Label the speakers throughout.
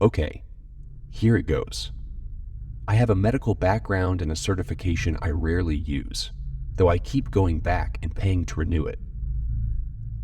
Speaker 1: Okay, here it goes. I have a medical background and a certification I rarely use, though I keep going back and paying to renew it.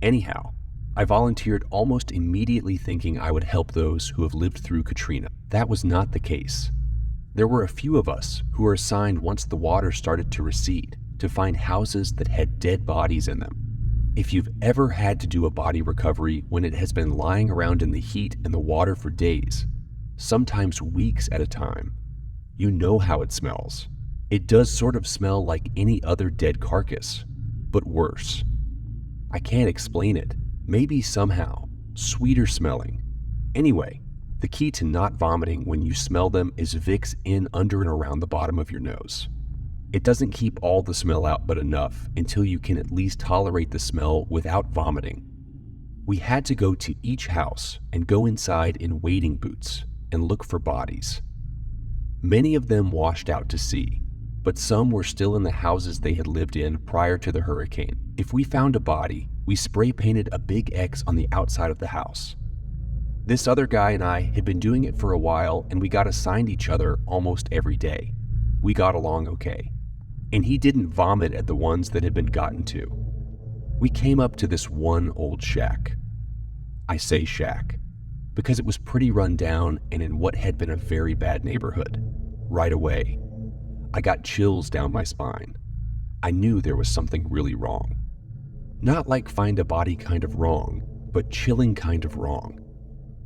Speaker 1: Anyhow, I volunteered almost immediately thinking I would help those who have lived through Katrina. That was not the case. There were a few of us who were assigned once the water started to recede to find houses that had dead bodies in them. If you've ever had to do a body recovery when it has been lying around in the heat and the water for days, sometimes weeks at a time, you know how it smells. It does sort of smell like any other dead carcass, but worse. I can't explain it. Maybe somehow sweeter smelling. Anyway, the key to not vomiting when you smell them is Vicks in under and around the bottom of your nose. It doesn't keep all the smell out but enough until you can at least tolerate the smell without vomiting. We had to go to each house and go inside in wading boots and look for bodies. Many of them washed out to sea, but some were still in the houses they had lived in prior to the hurricane. If we found a body, we spray painted a big X on the outside of the house. This other guy and I had been doing it for a while, and we got assigned each other almost every day. We got along okay, and he didn't vomit at the ones that had been gotten to. We came up to this one old shack. I say shack because it was pretty run down and in what had been a very bad neighborhood. Right away, I got chills down my spine. I knew there was something really wrong. Not like find a body kind of wrong, but chilling kind of wrong.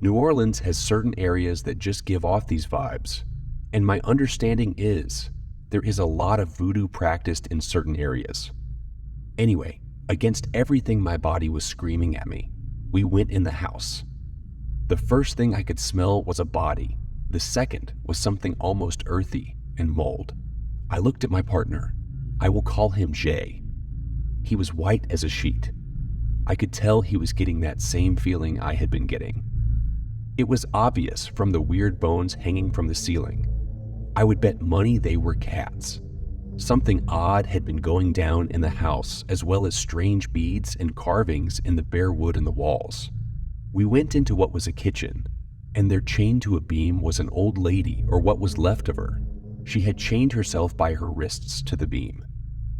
Speaker 1: New Orleans has certain areas that just give off these vibes, and my understanding is there is a lot of voodoo practiced in certain areas. Anyway, against everything my body was screaming at me, we went in the house. The first thing I could smell was a body. The second was something almost earthy and mold. I looked at my partner. I will call him Jay. He was white as a sheet. I could tell he was getting that same feeling I had been getting. It was obvious from the weird bones hanging from the ceiling. I would bet money they were cats. Something odd had been going down in the house, as well as strange beads and carvings in the bare wood in the walls. We went into what was a kitchen, and there chained to a beam was an old lady, or what was left of her. She had chained herself by her wrists to the beam.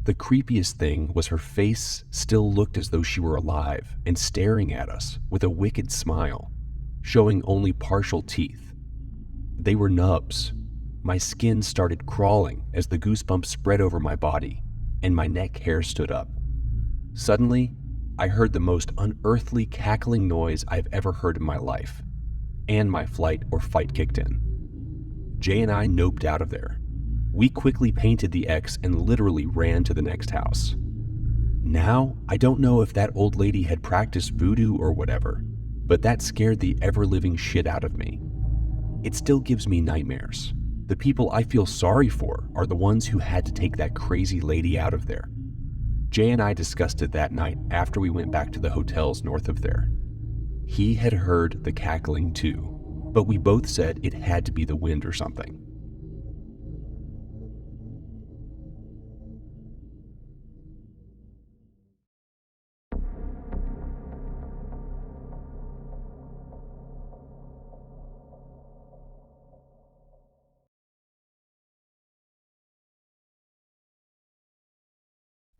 Speaker 1: The creepiest thing was her face still looked as though she were alive and staring at us with a wicked smile, showing only partial teeth. They were nubs. My skin started crawling as the goosebumps spread over my body, and my neck hair stood up. Suddenly, I heard the most unearthly cackling noise I've ever heard in my life, and my flight or fight kicked in. Jay and I noped out of there. We quickly painted the X and literally ran to the next house. Now, I don't know if that old lady had practiced voodoo or whatever, but that scared the ever-living shit out of me. It still gives me nightmares. The people I feel sorry for are the ones who had to take that crazy lady out of there. Jay and I discussed it that night after we went back to the hotels north of there. He had heard the cackling too, but we both said it had to be the wind or something.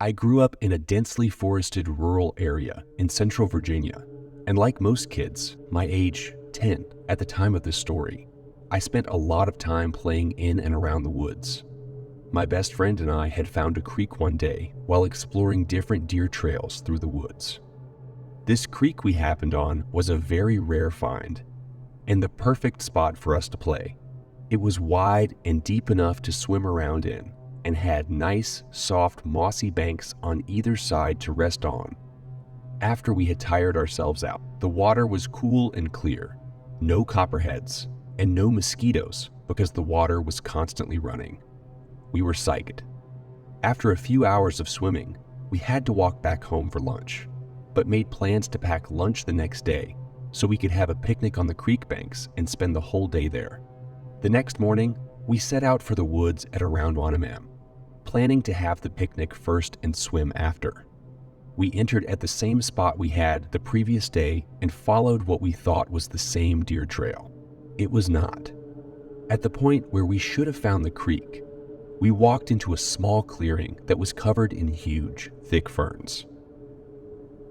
Speaker 1: I grew up in a densely forested rural area in central Virginia, and like most kids, my age, 10, at the time of this story, I spent a lot of time playing in and around the woods. My best friend and I had found a creek one day while exploring different deer trails through the woods. This creek we happened on was a very rare find, and the perfect spot for us to play. It was wide and deep enough to swim around in, and had nice, soft, mossy banks on either side to rest on. After we had tired ourselves out, the water was cool and clear, no copperheads, and no mosquitoes because the water was constantly running. We were psyched. After a few hours of swimming, we had to walk back home for lunch, but made plans to pack lunch the next day so we could have a picnic on the creek banks and spend the whole day there. The next morning, we set out for the woods at around 1 a.m., planning to have the picnic first and swim after. We entered at the same spot we had the previous day and followed what we thought was the same deer trail. It was not. At the point where we should have found the creek, we walked into a small clearing that was covered in huge, thick ferns.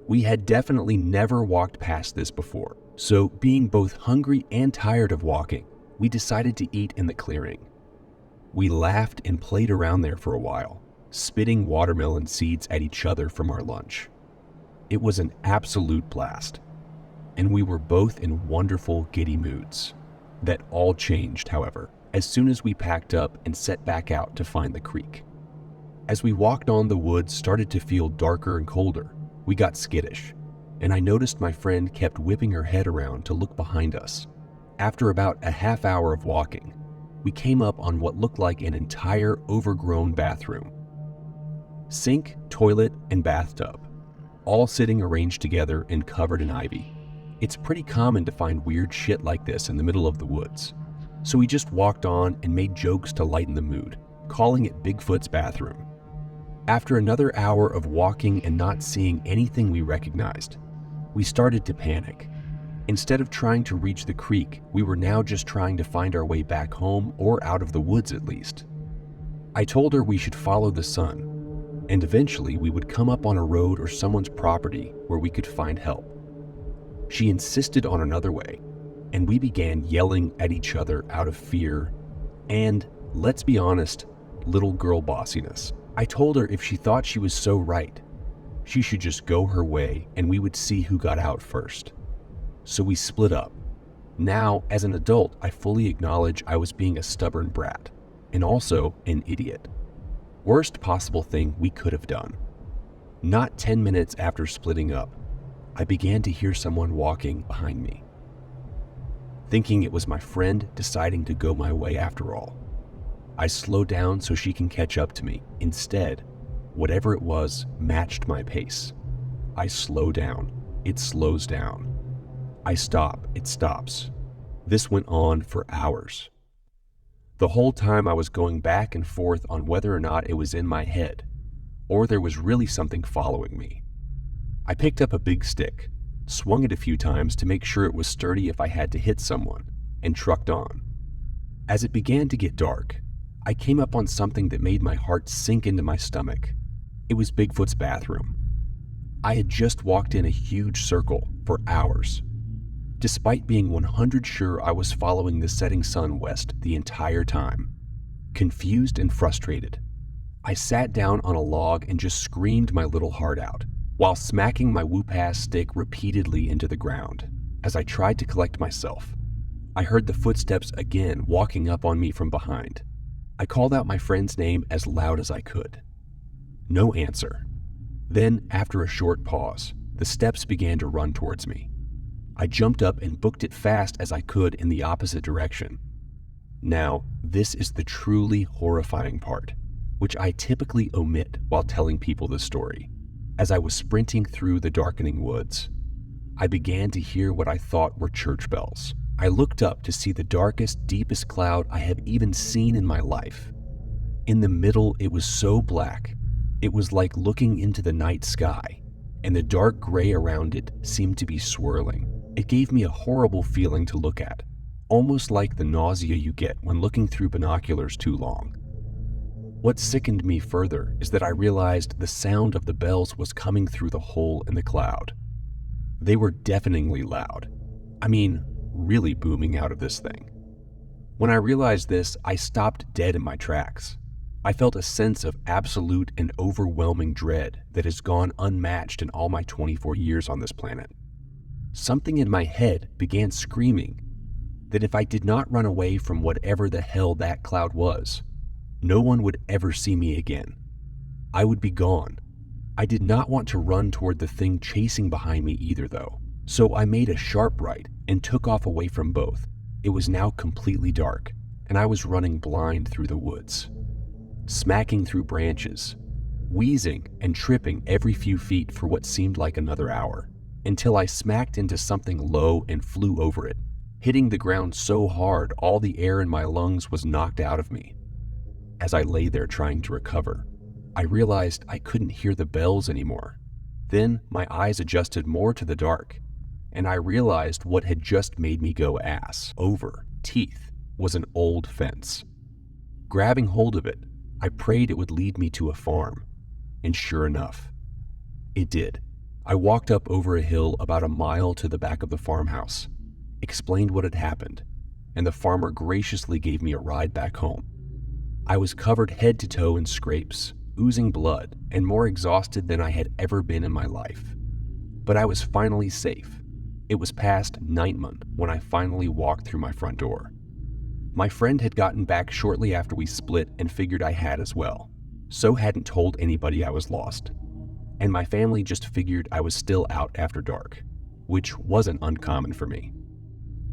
Speaker 1: We had definitely never walked past this before, so being both hungry and tired of walking, we decided to eat in the clearing. We laughed and played around there for a while, spitting watermelon seeds at each other from our lunch. It was an absolute blast, and we were both in wonderful, giddy moods. That all changed, however, as soon as we packed up and set back out to find the creek. As we walked on, the woods started to feel darker and colder. We got skittish, and I noticed my friend kept whipping her head around to look behind us. After about a half hour of walking, we came up on what looked like an entire overgrown bathroom. Sink, toilet, and bathtub, all sitting arranged together and covered in ivy. It's pretty common to find weird shit like this in the middle of the woods, so we just walked on and made jokes to lighten the mood, calling it Bigfoot's bathroom. After another hour of walking and not seeing anything we recognized, we started to panic. Instead of trying to reach the creek, we were now just trying to find our way back home or out of the woods at least. I told her we should follow the sun, and eventually we would come up on a road or someone's property where we could find help. She insisted on another way, and we began yelling at each other out of fear and, let's be honest, little girl bossiness. I told her if she thought she was so right, she should just go her way and we would see who got out first. So we split up. Now, as an adult, I fully acknowledge I was being a stubborn brat and also an idiot. Worst possible thing we could have done. Not 10 minutes after splitting up, I began to hear someone walking behind me. Thinking it was my friend deciding to go my way after all, I slowed down so she can catch up to me. Instead, whatever it was matched my pace. I slow down, it slows down. I stop, it stops. This went on for hours. The whole time I was going back and forth on whether or not it was in my head, or there was really something following me. I picked up a big stick, swung it a few times to make sure it was sturdy if I had to hit someone, and trucked on. As it began to get dark, I came up on something that made my heart sink into my stomach. It was Bigfoot's bathroom. I had just walked in a huge circle for hours, despite being 100% sure I was following the setting sun west the entire time. Confused and frustrated, I sat down on a log and just screamed my little heart out, while smacking my whoop-ass stick repeatedly into the ground. As I tried to collect myself, I heard the footsteps again walking up on me from behind. I called out my friend's name as loud as I could. No answer. Then, after a short pause, the steps began to run towards me. I jumped up and booked it fast as I could in the opposite direction. Now, this is the truly horrifying part, which I typically omit while telling people the story. As I was sprinting through the darkening woods, I began to hear what I thought were church bells. I looked up to see the darkest, deepest cloud I have even seen in my life. In the middle, it was so black, it was like looking into the night sky, and the dark gray around it seemed to be swirling. It gave me a horrible feeling to look at, almost like the nausea you get when looking through binoculars too long. What sickened me further is that I realized the sound of the bells was coming through the hole in the cloud. They were deafeningly loud. I mean, really booming out of this thing. When I realized this, I stopped dead in my tracks. I felt a sense of absolute and overwhelming dread that has gone unmatched in all my 24 years on this planet. Something in my head began screaming that if I did not run away from whatever the hell that cloud was, no one would ever see me again. I would be gone. I did not want to run toward the thing chasing behind me either though, so I made a sharp right and took off away from both. It was now completely dark, and I was running blind through the woods, smacking through branches, wheezing and tripping every few feet for what seemed like another hour, until I smacked into something low and flew over it, hitting the ground so hard all the air in my lungs was knocked out of me. As I lay there trying to recover, I realized I couldn't hear the bells anymore. Then my eyes adjusted more to the dark, and I realized what had just made me go ass over teeth was an old fence. Grabbing hold of it, I prayed it would lead me to a farm, and sure enough, it did. I walked up over a hill about a mile to the back of the farmhouse, explained what had happened, and the farmer graciously gave me a ride back home. I was covered head to toe in scrapes, oozing blood, and more exhausted than I had ever been in my life. But I was finally safe. It was past Nightman when I finally walked through my front door. My friend had gotten back shortly after we split and figured I had as well, so hadn't told anybody I was lost. And my family just figured I was still out after dark, which wasn't uncommon for me.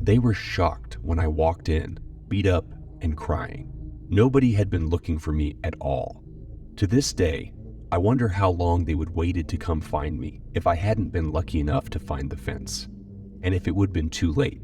Speaker 1: They were shocked when I walked in, beat up and crying. Nobody had been looking for me at all. To this day, I wonder how long they would waited to come find me if I hadn't been lucky enough to find the fence, and if it would have been too late.